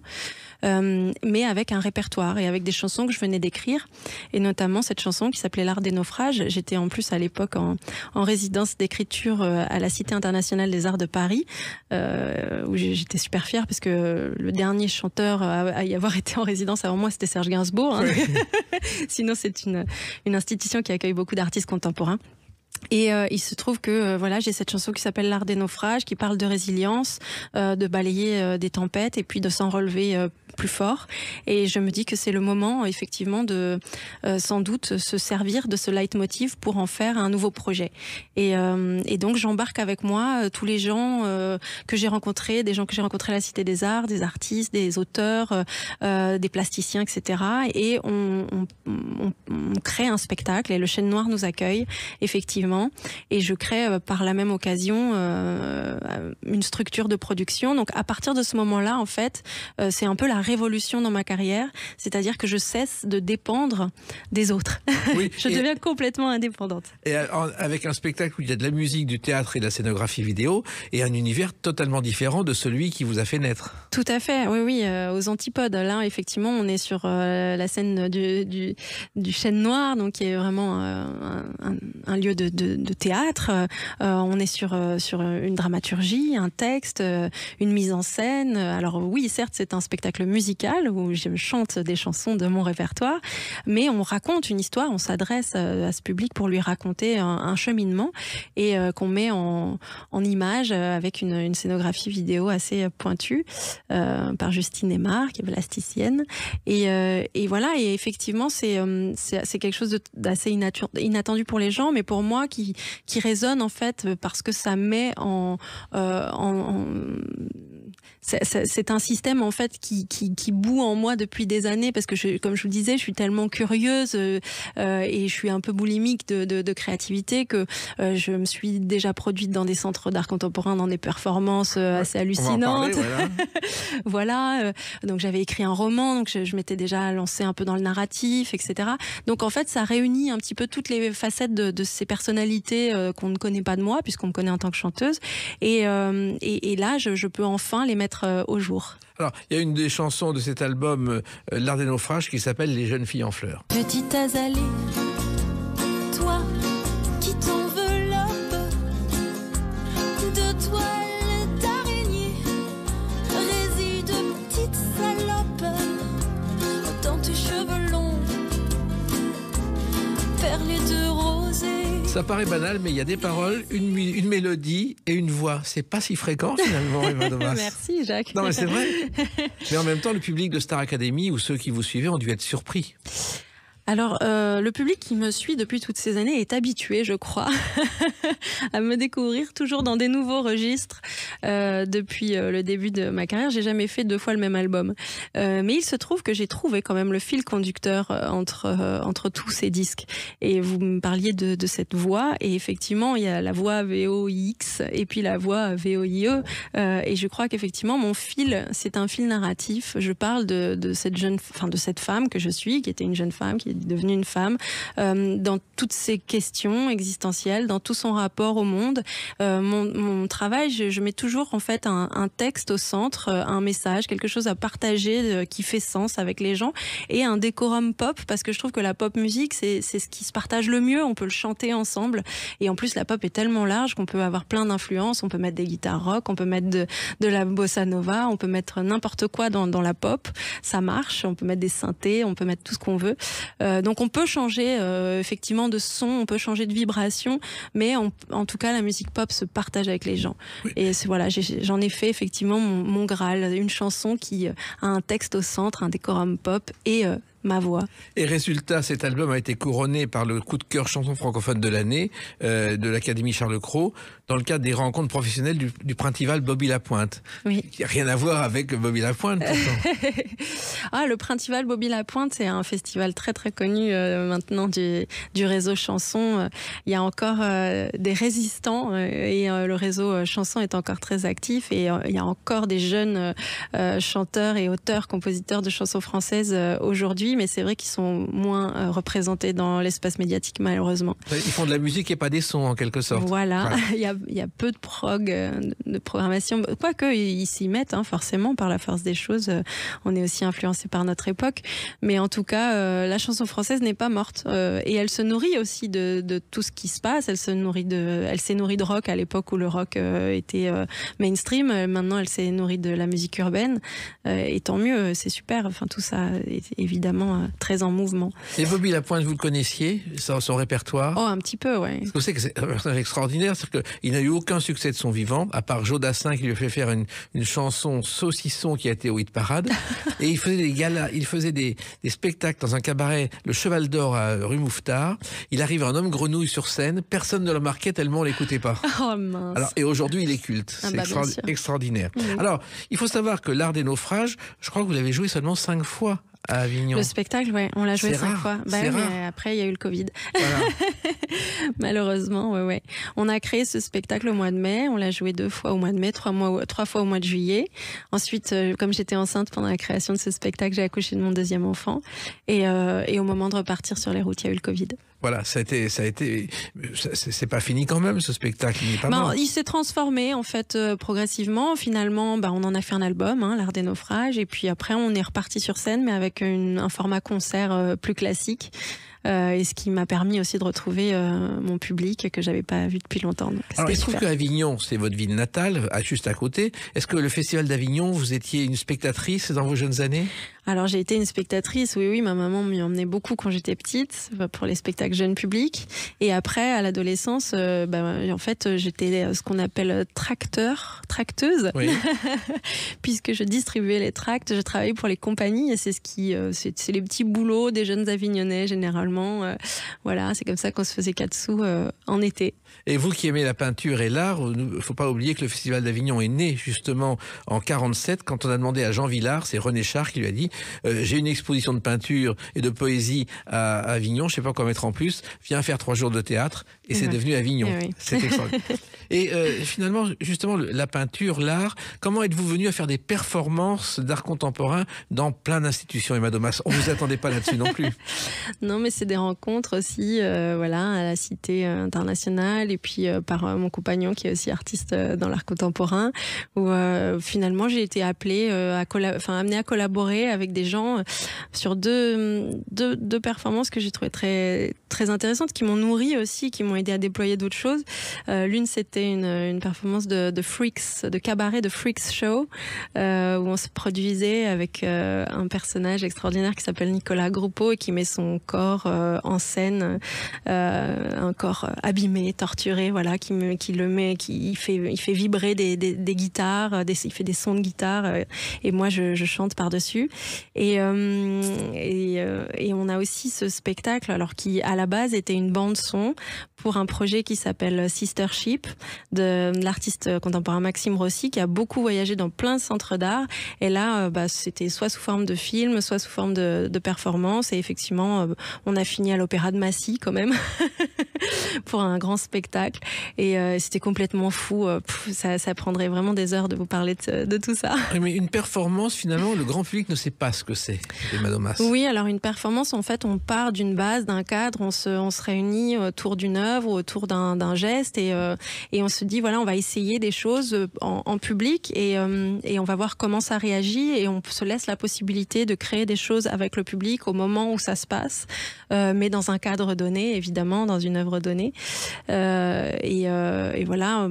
mais avec un répertoire et avec des chansons que je venais d'écrire, et notamment cette chanson qui s'appelait L'Art des naufrages. J'étais en plus à l'époque en résidence d'écriture à la Cité internationale des arts de Paris, où j'étais super fière, parce que le dernier chanteur à y avoir été en résidence avant moi, c'était Serge Gainsbourg, hein. Oui. Sinon c'est une institution qui accueille beaucoup d'artistes contemporains. Et il se trouve que voilà, j'ai cette chanson qui s'appelle L'Art des naufrages, qui parle de résilience, de balayer des tempêtes et puis de s'en relever plus fort. Et je me dis que c'est le moment effectivement de sans doute se servir de ce leitmotiv pour en faire un nouveau projet. Et donc j'embarque avec moi tous les gens que j'ai rencontrés, des gens que j'ai rencontrés à la Cité des Arts, des artistes, des auteurs, des plasticiens, etc. Et on crée un spectacle, et le Chêne Noir nous accueille effectivement. Et je crée par la même occasion une structure de production. Donc à partir de ce moment-là, en fait, c'est un peu la révolution dans ma carrière, c'est-à-dire que je cesse de dépendre des autres. Oui, Je deviens complètement indépendante. Et avec un spectacle où il y a de la musique, du théâtre et de la scénographie vidéo, et un univers totalement différent de celui qui vous a fait naître. Tout à fait, oui, aux antipodes. Là, effectivement, on est sur la scène du Chêne Noir, donc qui est vraiment un lieu de théâtre. On est sur une dramaturgie, un texte, une mise en scène. Alors oui, certes, c'est un spectacle musical où je chante des chansons de mon répertoire, mais on raconte une histoire, on s'adresse à ce public pour lui raconter un cheminement et qu'on met en image avec une scénographie vidéo assez pointue par Justine Aymar, qui est plasticienne. Et voilà, et effectivement, c'est quelque chose d'assez inattendu pour les gens, mais pour moi qui résonne en fait parce que ça met c'est un système en fait qui bout en moi depuis des années parce que comme je vous le disais, je suis tellement curieuse et je suis un peu boulimique de créativité que je me suis déjà produite dans des centres d'art contemporain, dans des performances assez hallucinantes. Voilà. Donc j'avais écrit un roman, donc je m'étais déjà lancée un peu dans le narratif, etc. Donc en fait, ça réunit un petit peu toutes les facettes de ces personnalités qu'on ne connaît pas de moi, puisqu'on me connaît en tant que chanteuse. Et là, je peux enfin les mettre au jour. Alors, il y a une des chansons de cet album, L'Art des naufrages, qui s'appelle Les jeunes filles en fleurs. Petite azalée, toi qui t'enveloppes de toiles d'araignée, réside petite salope dans tes cheveux longs, perlés de rosée. Ça paraît banal, mais il y a des paroles, une mélodie et une voix. C'est pas si fréquent finalement, Eva Domas. Merci Jacques. Non mais c'est vrai. Mais en même temps, le public de Star Academy ou ceux qui vous suivaient ont dû être surpris. Alors, le public qui me suit depuis toutes ces années est habitué, je crois, à me découvrir toujours dans des nouveaux registres. Depuis le début de ma carrière, j'ai jamais fait 2 fois le même album. Mais il se trouve que j'ai trouvé quand même le fil conducteur entre tous ces disques. Et vous me parliez de cette voix, et effectivement, il y a la voix VOIX et puis la voix VOIE. Et je crois qu'effectivement, mon fil, c'est un fil narratif. Je parle de cette femme que je suis, qui était une jeune femme, qui est devenue une femme, dans toutes ces questions existentielles, dans tout son rapport au monde. Mon travail, je mets toujours en fait un texte au centre, un message, quelque chose à partager qui fait sens avec les gens, et un décorum pop, parce que je trouve que la pop musique, c'est ce qui se partage le mieux, on peut le chanter ensemble, et en plus la pop est tellement large qu'on peut avoir plein d'influences, on peut mettre des guitares rock, on peut mettre de la bossa nova, on peut mettre n'importe quoi dans la pop, ça marche, on peut mettre des synthés, on peut mettre tout ce qu'on veut. Donc on peut changer effectivement de son, on peut changer de vibration, mais en tout cas la musique pop se partage avec les gens. Oui. Et voilà, j'en ai fait effectivement mon Graal, une chanson qui a un texte au centre, un décorum pop et ma voix. Et résultat, cet album a été couronné par le coup de cœur chanson francophone de l'année de l'Académie Charles Cros dans le cadre des rencontres professionnelles du Printival Bobby Lapointe. Oui. Qui n'a rien à voir avec Bobby Lapointe. Le Printival Bobby Lapointe, c'est un festival très très connu maintenant du réseau chanson. Il y a encore des résistants et le réseau chanson est encore très actif, et il y a encore des jeunes chanteurs et auteurs, compositeurs de chansons françaises aujourd'hui, mais c'est vrai qu'ils sont moins représentés dans l'espace médiatique, malheureusement. Ils font de la musique et pas des sons, en quelque sorte. Voilà. Il y a peu de de programmation, quoique ils s'y mettent, forcément, par la force des choses. On est aussi influencé par notre époque, mais en tout cas, la chanson française n'est pas morte, et elle se nourrit aussi de tout ce qui se passe. Elle s'est nourrie de rock à l'époque où le rock était mainstream. Maintenant, elle s'est nourrie de la musique urbaine, et tant mieux, c'est super. Enfin, tout ça est évidemment très en mouvement. Et Bobby Lapointe, vous le connaissiez, son répertoire? Oh, un petit peu, ouais. Ce que c'est que c'est un personnage extraordinaire, c'est qu'il n'a eu aucun succès de son vivant, à part Joe Dassin qui lui a fait faire une chanson saucisson qui a été au hit parade. Et il faisait des galas, il faisait des spectacles dans un cabaret, le Cheval d'Or à rue Mouffetard. Il arrive en homme grenouille sur scène, personne ne le marquait tellement on l'écoutait pas. Oh mince. Alors, et aujourd'hui, il est culte. C'est extraordinaire. Alors, il faut savoir que L'Art des naufrages, je crois que vous l'avez joué seulement 5 fois à Avignon. Le spectacle, ouais, on l'a joué C'est 5 rare, fois. c'est rare. Mais après, il y a eu le Covid. Voilà. Malheureusement, ouais. On a créé ce spectacle au mois de mai. On l'a joué 2 fois au mois de mai, 3 fois au mois de juillet. Ensuite, comme j'étais enceinte pendant la création de ce spectacle, j'ai accouché de mon 2e enfant. Et au moment de repartir sur les routes, il y a eu le Covid. Voilà, ça a été, c'est pas fini quand même ce spectacle, il n'est pas mort. Il s'est transformé en fait progressivement. Finalement, on en a fait un album, L'Art des naufrages, et puis après on est reparti sur scène, mais avec un format concert plus classique. Et ce qui m'a permis aussi de retrouver mon public que j'avais pas vu depuis longtemps. Donc, Alors, il se trouve super. qu'Avignon, c'est votre ville natale, juste à côté. Est-ce que le Festival d'Avignon, vous étiez une spectatrice dans vos jeunes années? Alors j'ai été une spectatrice, oui, ma maman m'y emmenait beaucoup quand j'étais petite, pour les spectacles jeunes publics. Et après, à l'adolescence, en fait, j'étais ce qu'on appelle tracteuse, Oui. puisque je distribuais les tracts, je travaillais pour les compagnies, et c'est c'est les petits boulots des jeunes Avignonnais généralement. Voilà, c'est comme ça qu'on se faisait 4 sous en été. Et vous qui aimez la peinture et l'art, il ne faut pas oublier que le Festival d'Avignon est né justement en 47, quand on a demandé à Jean Villard, c'est René Char qui lui a dit j'ai une exposition de peinture et de poésie à Avignon, je ne sais pas quoi mettre en plus, viens faire 3 jours de théâtre, et c'est devenu Avignon. Oui. C'est extraordinaire. Et finalement, justement, la peinture, l'art, comment êtes-vous venu à faire des performances d'art contemporain dans plein d'institutions, Emma Domas? On ne vous attendait pas là-dessus non plus. Non, mais c'est des rencontres aussi, à la Cité internationale, et puis par mon compagnon qui est aussi artiste dans l'art contemporain, où finalement j'ai été appelée, amenée à collaborer avec des gens sur deux performances que j'ai trouvées très, très intéressantes, qui m'ont nourrie aussi, qui m'ont aidé à déployer d'autres choses. L'une, c'était une performance de Freaks, de cabaret de Freaks Show, où on se produisait avec un personnage extraordinaire qui s'appelle Nicolas Groupeau et qui met son corps en scène, un corps abîmé, torturé, voilà, il fait vibrer des guitares, il fait des sons de guitare, et moi je chante par-dessus. Et on a aussi ce spectacle, alors qui à la base était une bande son pour un projet qui s'appelle Sister Ship de l'artiste contemporain Maxime Rossi, qui a beaucoup voyagé dans plein de centres d'art. Et là, c'était soit sous forme de film, soit sous forme de performance. Et effectivement, on a fini à l'Opéra de Massy quand même pour un grand spectacle. Et c'était complètement fou. Ça prendrait vraiment des heures de vous parler de tout ça. Oui, mais une performance, finalement, le grand public ne sait pas ce que c'est, Emma Domas. Oui, alors une performance, en fait, on part d'une base, d'un cadre, on se réunit autour d'une œuvre, autour d'un geste, et on se dit, voilà, on va essayer des choses en public, et on va voir comment ça réagit, et on se laisse la possibilité de créer des choses avec le public au moment où ça se passe, mais dans un cadre donné, évidemment, dans une œuvre donnée. Et voilà,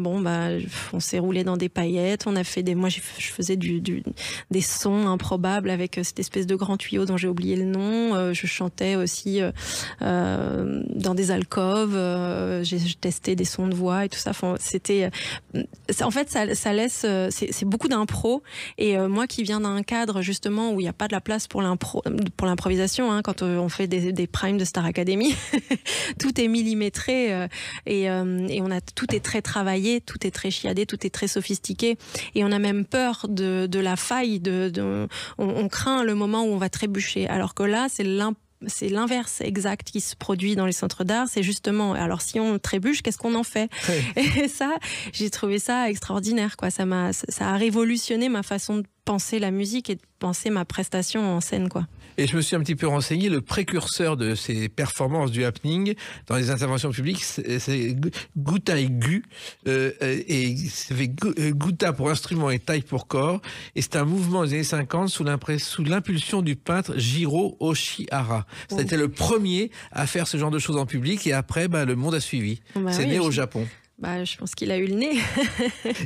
on s'est roulé dans des paillettes, on a fait moi je faisais des sons improbables avec cette espèce de grand tuyau dont j'ai oublié le nom. Je chantais aussi dans des alcôves. J'ai testé des sons de voix et tout ça. En fait, ça laisse. C'est beaucoup d'impro. Et moi qui viens d'un cadre justement où il n'y a pas de la place pour l'improvisation, quand on fait des primes de Star Academy, tout est millimétré et tout est très travaillé, tout est très chiadé, tout est très sophistiqué. Et on a même peur de la faille. On craint le moment où on va trébucher. Alors que là, c'est l'inverse exact qui se produit dans les centres d'art. C'est justement, alors si on trébuche, qu'est-ce qu'on en fait? Oui. Et ça, j'ai trouvé ça extraordinaire, quoi. Ça a révolutionné ma façon de penser la musique et de penser ma prestation en scène, quoi. Et je me suis un petit peu renseigné, le précurseur de ces performances du happening dans les interventions publiques, c'est Gouta et Gu, et ça fait Gouta pour instrument et taille pour corps, et c'est un mouvement des années 50 sous l'impulsion du peintre Jiro Oshihara. C'était le premier à faire ce genre de choses en public, et après, le monde a suivi. C'est né au Japon. Je pense qu'il a eu le nez.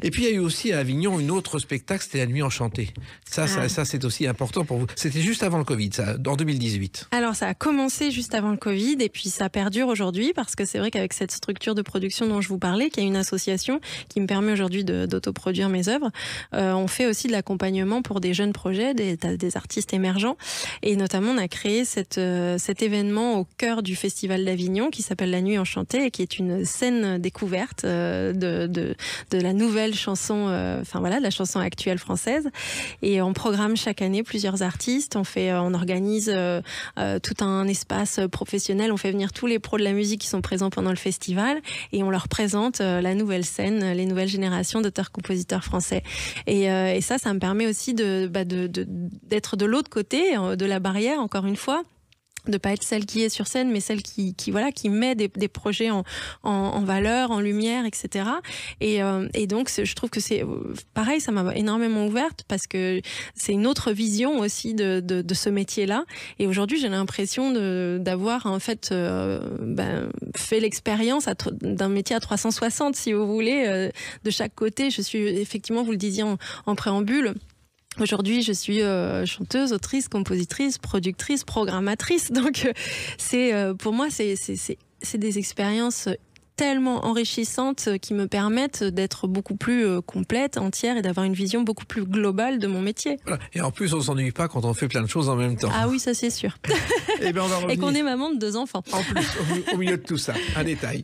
Et puis il y a eu aussi à Avignon une autre spectacle, c'était La Nuit Enchantée. Ça c'est aussi important pour vous. C'était juste avant le Covid, ça, en 2018. Alors ça a commencé juste avant le Covid et puis ça perdure aujourd'hui parce que c'est vrai qu'avec cette structure de production dont je vous parlais, qui est une association qui me permet aujourd'hui d'autoproduire mes œuvres, on fait aussi de l'accompagnement pour des jeunes projets, des artistes émergents. Et notamment on a créé cet événement au cœur du Festival d'Avignon qui s'appelle La Nuit Enchantée et qui est une scène découverte découverte de la nouvelle chanson, de la chanson actuelle française. Et on programme chaque année plusieurs artistes. On organise tout un espace professionnel. On fait venir tous les pros de la musique qui sont présents pendant le festival et on leur présente la nouvelle scène, les nouvelles générations d'auteurs-compositeurs français. Et ça me permet aussi d'être de l'autre côté de la barrière, encore une fois. De pas être celle qui est sur scène, mais celle qui met des projets en valeur, en lumière, etc. Et donc, je trouve que c'est pareil, ça m'a énormément ouverte parce que c'est une autre vision aussi de ce métier-là. Et aujourd'hui, j'ai l'impression d'avoir en fait fait l'expérience d'un métier à 360, si vous voulez, de chaque côté. Je suis effectivement, vous le disiez en préambule. Aujourd'hui, je suis chanteuse, autrice, compositrice, productrice, programmatrice. Donc, pour moi, c'est des expériences tellement enrichissantes qui me permettent d'être beaucoup plus complète, entière et d'avoir une vision beaucoup plus globale de mon métier. Voilà. Et en plus, on ne s'ennuie pas quand on fait plein de choses en même temps. Ah oui, ça c'est sûr. Et qu'on est maman de 2 enfants. En plus, au milieu de tout ça, un détail.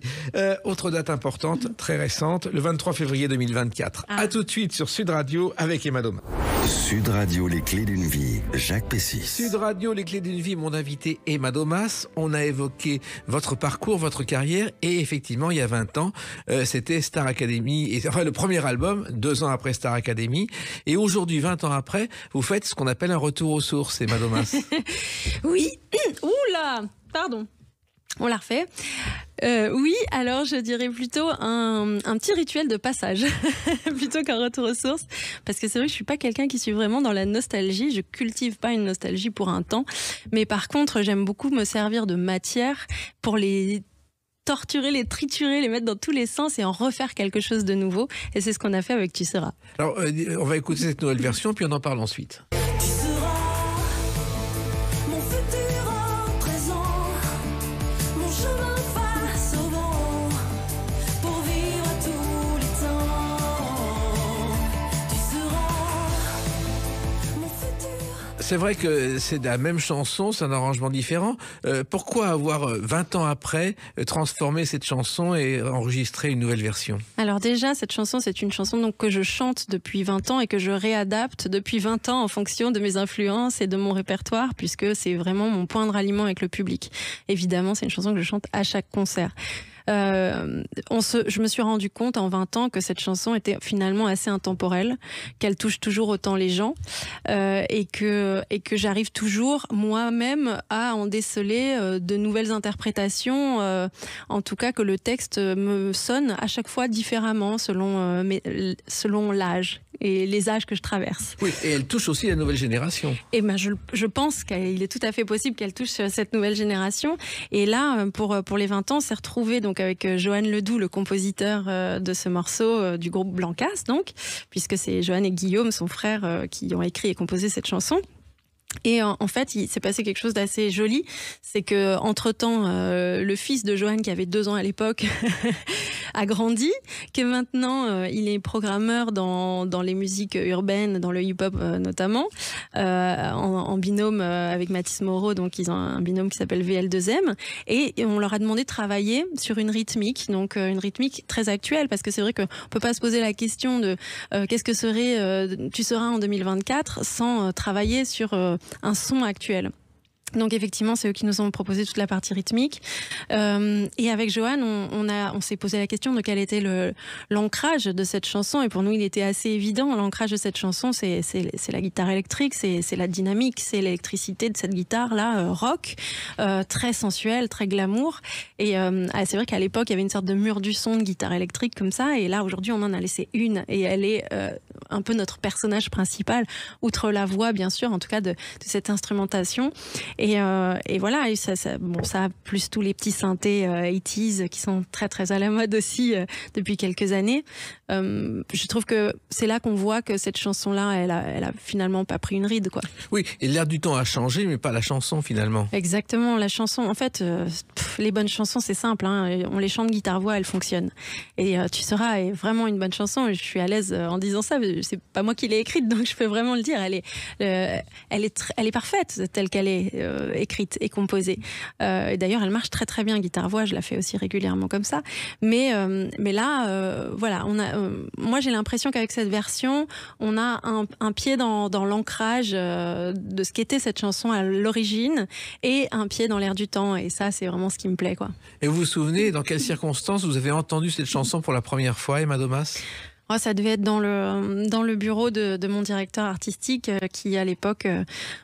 Autre date importante, très récente, le 23 février 2024. À tout de suite sur Sud Radio avec Emma Domas. Sud Radio, les clés d'une vie, Jacques Pessis. Sud Radio, les clés d'une vie, mon invité Emma Domas. On a évoqué votre parcours, votre carrière et effectivement, il y a 20 ans, c'était Star Academy, le premier album, 2 ans après Star Academy. Et aujourd'hui, 20 ans après, vous faites ce qu'on appelle un retour aux sources, Emma Domas. Oui. Oula, pardon. On la refait. Oui, alors je dirais plutôt un petit rituel de passage plutôt qu'un retour aux sources, parce que c'est vrai que je suis pas quelqu'un qui suis vraiment dans la nostalgie. Je cultive pas une nostalgie pour un temps, mais par contre j'aime beaucoup me servir de matière pour les torturer, les triturer, les mettre dans tous les sens et en refaire quelque chose de nouveau. Et c'est ce qu'on a fait avec Tu seras. Alors on va écouter cette nouvelle version puis on en parle ensuite. Tu seras mon futur en présent, mon chemin face au vent, pour vivre à tous les temps. Tu seras mon futur. C'est vrai que c'est la même chanson, c'est un arrangement différent. Pourquoi avoir 20 ans après transformé cette chanson et enregistré une nouvelle version? Alors déjà, cette chanson, c'est une chanson donc, que je chante depuis 20 ans et que je réadapte depuis 20 ans en fonction de mes influences et de mon répertoire, puisque c'est vraiment mon point de ralliement avec le public. Évidemment, c'est une chanson que je chante à chaque concert. Je me suis rendu compte en 20 ans que cette chanson était finalement assez intemporelle, qu'elle touche toujours autant les gens et que j'arrive toujours moi-même à en déceler de nouvelles interprétations, en tout cas que le texte me sonne à chaque fois différemment selon l'âge et les âges que je traverse. Oui, et elle touche aussi la nouvelle génération. Et je pense qu'il est tout à fait possible qu'elle touche cette nouvelle génération. Et là, pour les 20 ans, on s'est retrouvé donc avec Johan Ledoux, le compositeur de ce morceau du groupe Blancas, donc, puisque c'est Johan et Guillaume, son frère, qui ont écrit et composé cette chanson. Et en fait, il s'est passé quelque chose d'assez joli, c'est que entre-temps, le fils de Johan, qui avait 2 ans à l'époque, a grandi, que maintenant il est programmeur dans les musiques urbaines, dans le hip-hop notamment, en binôme avec Mathis Moreau, donc ils ont un binôme qui s'appelle VL2M, et on leur a demandé de travailler sur une rythmique, donc une rythmique très actuelle, parce que c'est vrai qu'on peut pas se poser la question de qu'est-ce que serait Tu seras en 2024 sans travailler sur un son actuel. Donc effectivement, c'est eux qui nous ont proposé toute la partie rythmique. Et avec Johan, on s'est posé la question de quel était l'ancrage de cette chanson. Et pour nous, il était assez évident. L'ancrage de cette chanson, c'est la guitare électrique, c'est la dynamique, c'est l'électricité de cette guitare-là, rock, très sensuelle, très glamour. Et c'est vrai qu'à l'époque, il y avait une sorte de mur du son de guitare électrique comme ça. Et là, aujourd'hui, on en a laissé une. Et elle est un peu notre personnage principal, outre la voix, bien sûr, en tout cas de cette instrumentation. Et voilà, et ça a plus tous les petits synthés 80s qui sont très très à la mode aussi depuis quelques années. Je trouve que c'est là qu'on voit que cette chanson-là, elle a finalement pas pris une ride, quoi. Oui, et l'air du temps a changé, mais pas la chanson finalement. Exactement, la chanson. En fait, les bonnes chansons, c'est simple, hein, on les chante guitare-voix, elles fonctionnent. Et Tu seras est vraiment une bonne chanson. Je suis à l'aise en disant ça. c'est pas moi qui l'ai écrite, donc je peux vraiment le dire. Elle est parfaite telle qu'elle est écrite et composée. Et d'ailleurs, elle marche très très bien guitare-voix. Je la fais aussi régulièrement comme ça. Mais là, voilà, moi j'ai l'impression qu'avec cette version, on a un pied dans l'ancrage de ce qu'était cette chanson à l'origine et un pied dans l'air du temps. Et ça, c'est vraiment ce qui me plaît, quoi. Et vous vous souvenez dans quelles circonstances vous avez entendu cette chanson pour la première fois, Emma Domas ? Oh, ça devait être dans le bureau de mon directeur artistique qui, à l'époque,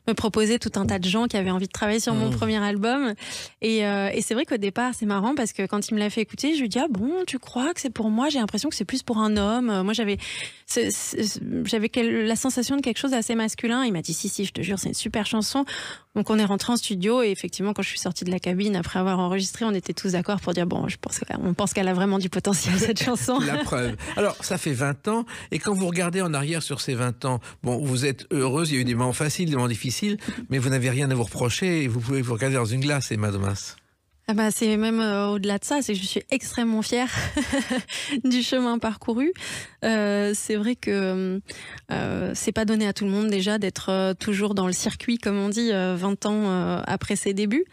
me proposait tout un tas de gens qui avaient envie de travailler sur mon premier album. Et c'est vrai qu'au départ, c'est marrant parce que quand il me l'a fait écouter, je lui ai dit « Ah bon, tu crois que c'est pour moi ? J'ai l'impression que c'est plus pour un homme. » Moi, j'avais la sensation de quelque chose d'assez masculin. Il m'a dit « Si, je te jure, c'est une super chanson. » Donc on est rentré en studio et effectivement, quand je suis sortie de la cabine, après avoir enregistré, on était tous d'accord pour dire « Bon, on pense qu'elle a vraiment du potentiel, cette chanson. » La preuve. Alors, ça fait 20 ans, et quand vous regardez en arrière sur ces 20 ans, bon, vous êtes heureuse, il y a eu des moments faciles, des moments difficiles, mais vous n'avez rien à vous reprocher et vous pouvez vous regarder dans une glace, Emma Domas. Ah bah, c'est même au-delà de ça, c'est que je suis extrêmement fière du chemin parcouru. C'est vrai que c'est pas donné à tout le monde déjà d'être toujours dans le circuit, comme on dit, 20 ans après ses débuts.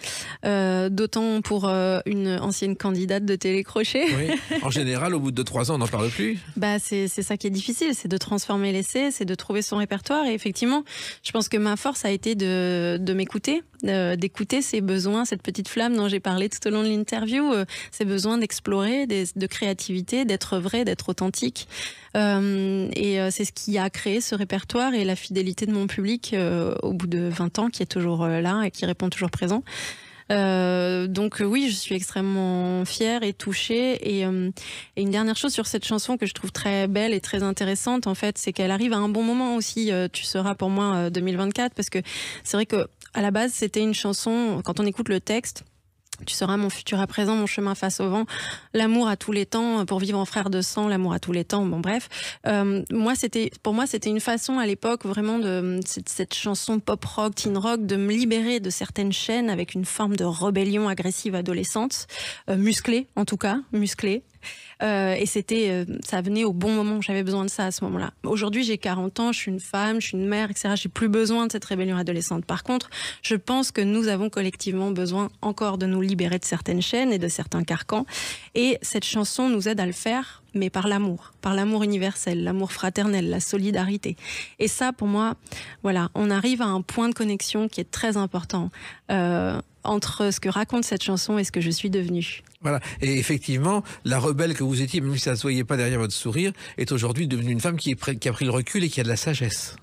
D'autant pour une ancienne candidate de télécrochet. Oui. En général, au bout de 2-3 ans, on n'en parle plus. Bah, c'est ça qui est difficile, c'est de transformer l'essai, c'est de trouver son répertoire. Et effectivement, je pense que ma force a été de m'écouter, d'écouter ses besoins, cette petite flamme dont j'ai parlé tout au long de l'interview, ces besoins d'explorer, de créativité, d'être vrai, d'être authentique. Et c'est ce qui a créé ce répertoire et la fidélité de mon public au bout de 20 ans, qui est toujours là et qui répond toujours présent. Donc oui, je suis extrêmement fière et touchée. Et une dernière chose sur cette chanson que je trouve très belle et très intéressante, en fait, c'est qu'elle arrive à un bon moment aussi. Tu seras pour moi 2024, parce que c'est vrai que à la base, c'était une chanson, quand on écoute le texte, tu seras mon futur à présent, mon chemin face au vent, l'amour à tous les temps, pour vivre en frère de sang, l'amour à tous les temps, bon bref. Pour moi, c'était une façon à l'époque vraiment de cette chanson pop-rock, teen rock, de me libérer de certaines chaînes avec une forme de rébellion agressive adolescente, musclée en tout cas, musclée. Et ça venait au bon moment, j'avais besoin de ça à ce moment-là. Aujourd'hui, j'ai 40 ans, je suis une femme, je suis une mère, etc. J'ai plus besoin de cette rébellion adolescente. Par contre, je pense que nous avons collectivement besoin encore de nous libérer de certaines chaînes et de certains carcans. Et cette chanson nous aide à le faire, mais par l'amour universel, l'amour fraternel, la solidarité. Et ça, pour moi, voilà, on arrive à un point de connexion qui est très important entre ce que raconte cette chanson et ce que je suis devenue. Voilà. Et effectivement, la rebelle que vous étiez, même si ça ne se voyait pas derrière votre sourire, est aujourd'hui devenue une femme qui a pris le recul et qui a de la sagesse.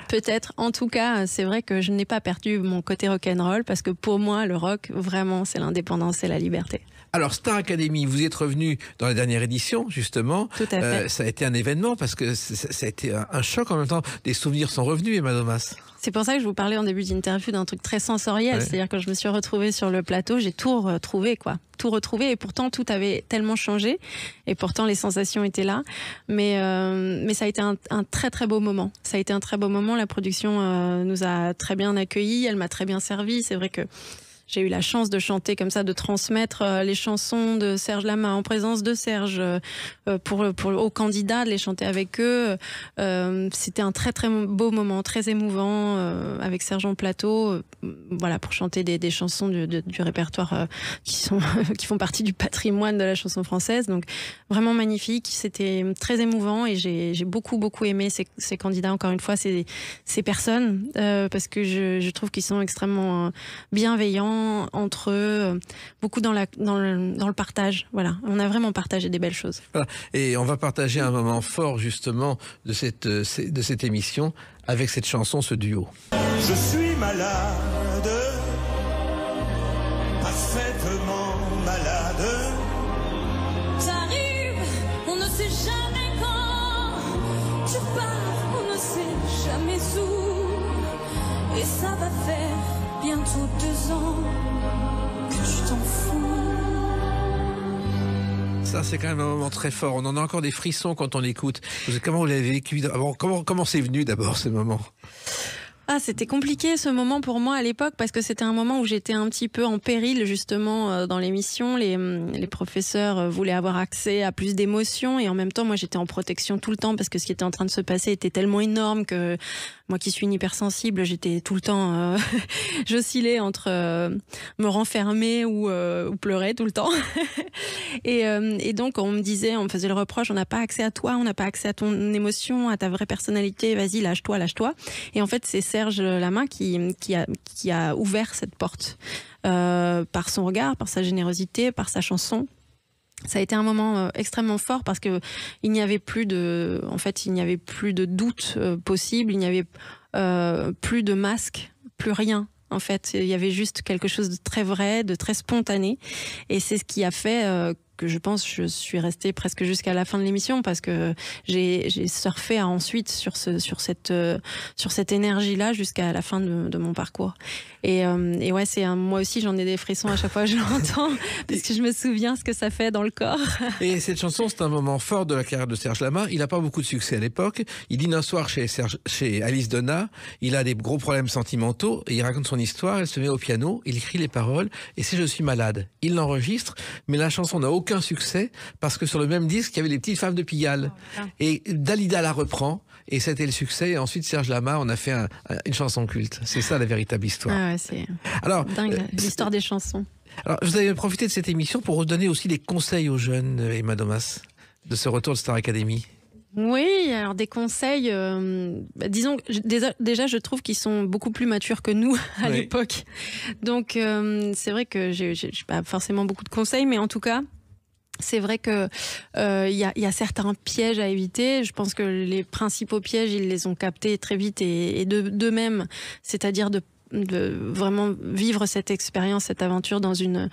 Peut-être. En tout cas, c'est vrai que je n'ai pas perdu mon côté rock'n'roll, parce que pour moi, le rock, vraiment, c'est l'indépendance et la liberté. Alors, Star Academy, vous y êtes revenu dans la dernière édition, justement. Tout à fait. Ça a été un événement, parce que ça a été un choc en même temps. Des souvenirs sont revenus, Emma Domas. C'est pour ça que je vous parlais en début d'interview d'un truc très sensoriel. Ouais. C'est-à-dire, quand je me suis retrouvée sur le plateau, j'ai tout retrouvé, quoi. Tout retrouvé, et pourtant tout avait tellement changé, et pourtant les sensations étaient là. Mais ça a été un très très beau moment. Ça a été un très beau moment. La production nous a très bien accueillis, elle m'a très bien servi. C'est vrai que j'ai eu la chance de chanter comme ça, de transmettre les chansons de Serge Lama en présence de Serge aux candidats, de les chanter avec eux. C'était un très très beau moment, très émouvant, avec Serge en plateau, voilà, pour chanter des chansons du répertoire qui font partie du patrimoine de la chanson française. Donc vraiment magnifique, c'était très émouvant, et j'ai beaucoup aimé ces candidats, encore une fois, ces personnes, parce que je trouve qu'ils sont extrêmement bienveillants entre eux, beaucoup dans le partage. Voilà, on a vraiment partagé des belles choses. Voilà. Et on va partager un moment fort justement de cette émission avec cette chanson, ce duo. Je suis malade, parfaitement malade. T'arrives, on ne sait jamais quand. Tu pars, on ne sait jamais où. Et ça va faire bientôt 2 ans que tu t'en fous. Ça, c'est quand même un moment très fort. On en a encore des frissons quand on l'écoute. Comment vous l'avez vécu? Comment c'est venu d'abord ce moment? C'était compliqué ce moment pour moi à l'époque parce que c'était un moment où j'étais un petit peu en péril justement dans l'émission. Les professeurs voulaient avoir accès à plus d'émotions et en même temps moi j'étais en protection tout le temps parce que ce qui était en train de se passer était tellement énorme que moi qui suis une hypersensible, j'étais tout le temps j'oscillais entre me renfermer ou pleurer tout le temps. et donc on me disait, on me faisait le reproche, on n'a pas accès à toi, on n'a pas accès à ton émotion, à ta vraie personnalité, vas-y lâche-toi. Et en fait c'est Serge Lama qui a ouvert cette porte par son regard, par sa générosité, par sa chanson. Ça a été un moment extrêmement fort parce que il n'y avait plus de doute possible, il n'y avait plus de masque, plus rien. En fait, il y avait juste quelque chose de très vrai, de très spontané, et c'est ce qui a fait que je pense je suis restée presque jusqu'à la fin de l'émission parce que j'ai surfé ensuite sur cette énergie-là jusqu'à la fin de mon parcours. Et ouais, moi aussi j'en ai des frissons à chaque fois que je l'entends parce que je me souviens ce que ça fait dans le corps. Et cette chanson, c'est un moment fort de la carrière de Serge Lama. Il n'a pas beaucoup de succès à l'époque. Il dîne un soir chez Alice Donna. Il a des gros problèmes sentimentaux et il raconte son histoire. Elle se met au piano, il écrit les paroles et c'est « Je suis malade ». Il l'enregistre, mais la chanson n'a aucun succès parce que sur le même disque, il y avait les petites femmes de Pigalle. Et Dalida la reprend et c'était le succès. Et ensuite, Serge Lama, on a fait une chanson culte. C'est ça la véritable histoire. Ah ouais, c'est dingue, l'histoire des chansons. Alors, vous avez profité de cette émission pour redonner aussi des conseils aux jeunes, Emma Domas, de ce retour de Star Academy. Oui, alors des conseils, disons, déjà je trouve qu'ils sont beaucoup plus matures que nous à l'époque. Donc c'est vrai que j'ai pas forcément beaucoup de conseils, mais en tout cas, c'est vrai que y a certains pièges à éviter. Je pense que les principaux pièges, ils les ont captés très vite et d'eux-mêmes, c'est-à-dire de vraiment vivre cette expérience, cette aventure dans une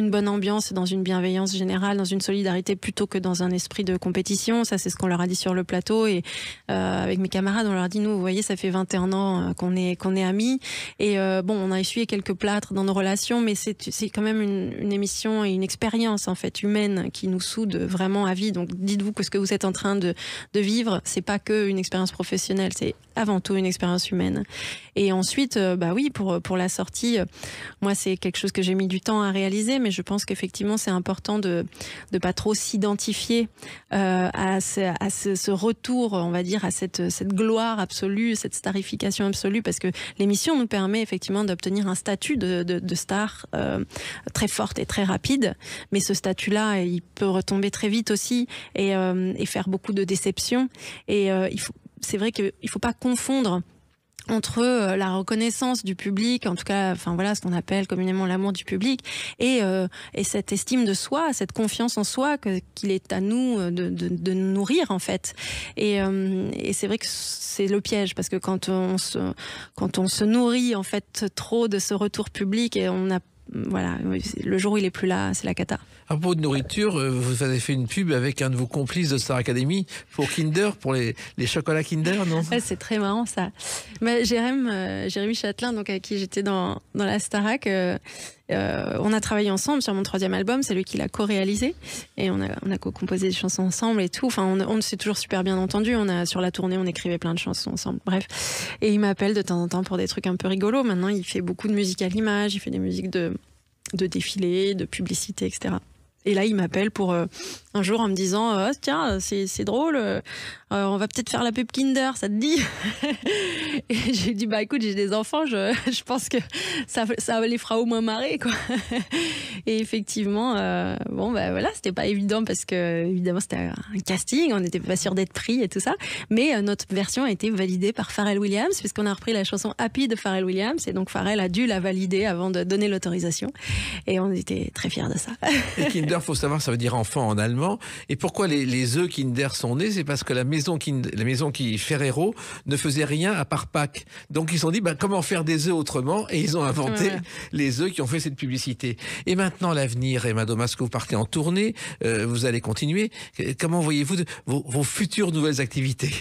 bonne ambiance, dans une bienveillance générale, dans une solidarité plutôt que dans un esprit de compétition. Ça, c'est ce qu'on leur a dit sur le plateau et avec mes camarades, on leur a dit, nous, vous voyez, ça fait 21 ans qu'on est amis et on a essuyé quelques plâtres dans nos relations, mais c'est quand même une émission et une expérience en fait humaine qui nous soude vraiment à vie. Donc dites-vous que ce que vous êtes en train de vivre, c'est pas que une expérience professionnelle, c'est avant tout une expérience humaine. Et ensuite, oui, pour la sortie, moi c'est quelque chose que j'ai mis du temps à réaliser, mais je pense qu'effectivement c'est important de pas trop s'identifier à ce retour, on va dire, à cette gloire absolue, cette starification absolue, parce que l'émission nous permet effectivement d'obtenir un statut de star très forte et très rapide, mais ce statut-là, il peut retomber très vite aussi et faire beaucoup de déceptions. Et c'est vrai qu'il ne faut pas confondre entre la reconnaissance du public, en tout cas, ce qu'on appelle communément l'amour du public, et cette estime de soi, cette confiance en soi qu'il est à nous de nourrir en fait. Et c'est vrai que c'est le piège parce que quand on se nourrit en fait trop de ce retour public et le jour où il est plus là, c'est la cata. À propos de nourriture, vous avez fait une pub avec un de vos complices de Star Academy pour Kinder, pour les chocolats Kinder, non? Ouais, c'est très marrant ça. Jérémy Châtelain, donc avec qui j'étais dans la Starac, on a travaillé ensemble sur mon 3e album, c'est lui qui l'a co-réalisé et on a co-composé des chansons ensemble et tout. On s'est toujours super bien entendu. Sur la tournée, on écrivait plein de chansons ensemble. Bref, et il m'appelle de temps en temps pour des trucs un peu rigolos. Maintenant, il fait beaucoup de musique à l'image, il fait des musiques de défilés, de publicité, etc. Et là, il m'appelle pour un jour en me disant tiens, c'est drôle, on va peut-être faire la pub Kinder, ça te dit? Et j'ai dit écoute, j'ai des enfants, je pense que ça les fera au moins marrer, quoi. Et effectivement, c'était pas évident parce que évidemment c'était un casting, on n'était pas sûr d'être pris et tout ça, mais notre version a été validée par Pharrell Williams puisqu'on a repris la chanson Happy de Pharrell Williams et donc Pharrell a dû la valider avant de donner l'autorisation et on était très fiers de ça. Et Kinder, faut savoir, ça veut dire enfant en allemand. Et pourquoi les œufs Kinder sont nés? C'est parce que la maison qui Ferrero ne faisait rien à part Pâques. Donc ils se sont dit comment faire des œufs autrement, et ils ont inventé les œufs qui ont fait cette publicité. Et maintenant l'avenir, Emma Domas, que vous partez en tournée, vous allez continuer. Comment voyez-vous vos futures nouvelles activités?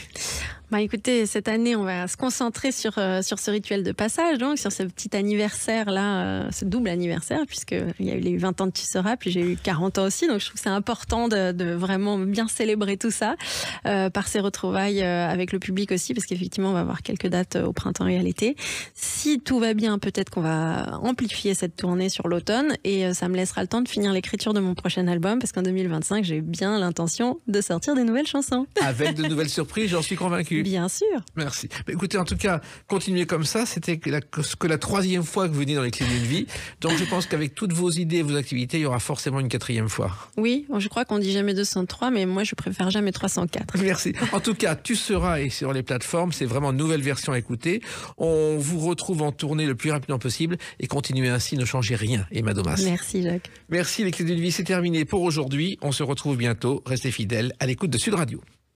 Bah écoutez, cette année, on va se concentrer sur ce rituel de passage, donc sur ce petit anniversaire là, ce double anniversaire, puisqu'il y a eu les 20 ans de Tu seras, puis j'ai eu 40 ans aussi, donc je trouve que c'est important de vraiment bien célébrer tout ça par ces retrouvailles avec le public aussi, parce qu'effectivement, on va avoir quelques dates au printemps et à l'été. Si tout va bien, peut-être qu'on va amplifier cette tournée sur l'automne, et ça me laissera le temps de finir l'écriture de mon prochain album, parce qu'en 2025, j'ai bien l'intention de sortir des nouvelles chansons. Avec de nouvelles surprises, j'en suis convaincu. Bien sûr. Merci. Mais écoutez, en tout cas, continuez comme ça. C'était que la 3e fois que vous venez dans les Clés d'une vie. Donc je pense qu'avec toutes vos idées et vos activités, il y aura forcément une 4e fois. Oui, je crois qu'on dit jamais 203, mais moi je préfère jamais 304. Merci. En tout cas, Tu seras et sur les plateformes, c'est vraiment une nouvelle version à écouter. On vous retrouve en tournée le plus rapidement possible et continuez ainsi, ne changez rien. Emma Domas. Merci Jacques. Merci, les Clés d'une vie, c'est terminé pour aujourd'hui. On se retrouve bientôt. Restez fidèles à l'écoute de Sud Radio.